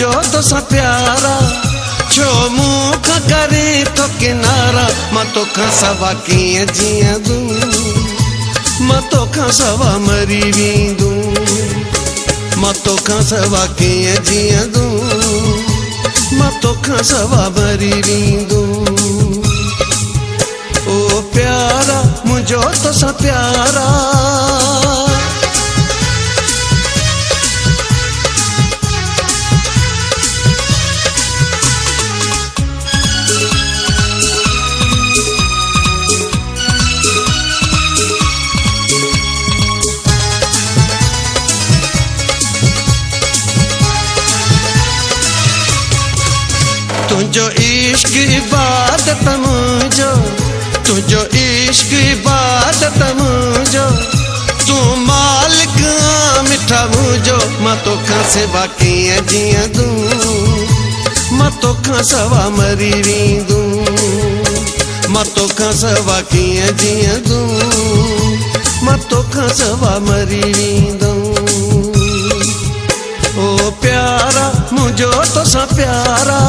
मुझो तो सा प्यारा छो मुख करे तो किनारा मां तो खां सवा कीअं जीअं दूं मां तो खां सवा मरी वेंदूं मां तो खां सवा कीअं जीअं दूं मां तो खां सवा मरी वेंदूं ओ प्यारा मुझो तो सा प्यारा तुझो इश्क इबादत मुझो तुझो इश्क इबादत मुझो तू मालिक मिठा मुझो मां तो खां सिवा कीअं जीअं दूं मां तो खां सवा मरी वेंदूं मां तो खां सवा कीअं जीअं दूं मां तो खां सवा मरी वेंदूं ओ प्यारा मुझो तो सा प्यारा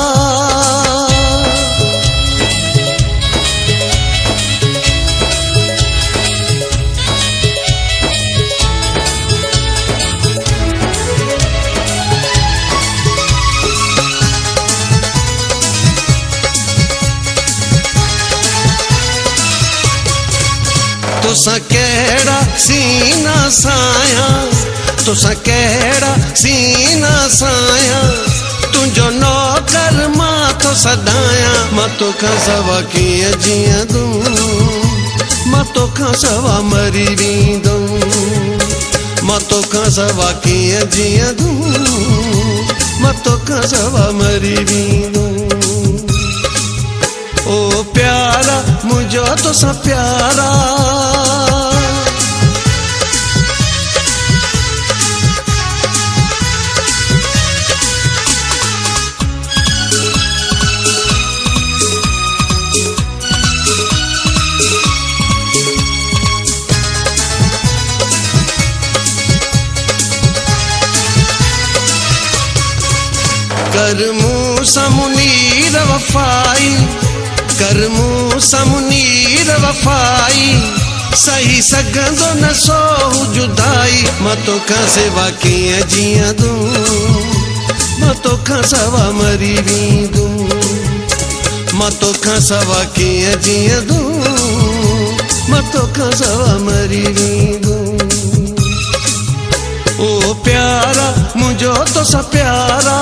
तुसा केड़ा सीना साया तुसा केड़ा सीना साया तुझो नौकर मां तो सदाया मां तो खां सवा कीअं जीअं दूं मां तो खां सवा मरी वेंदूं मां तो खां सवा कीअं जीअं दूं मां तो खां सवा मरी वेंदूं ओ प्यारा मुझो तो सा प्यारा कर मूसा मुनीर वफाई कर मूसा मुनीर वफाई सही सघंदो न सो जुदाई मां तो खां सिवा कीअं जीअं दूं मां तो खां सवा मरी वेंदूं मां तो खां सवा कीअं जीअं दूं मां तो खां सवा मरी वेंदूं ओ प्यारा मुझो तो सा प्यारा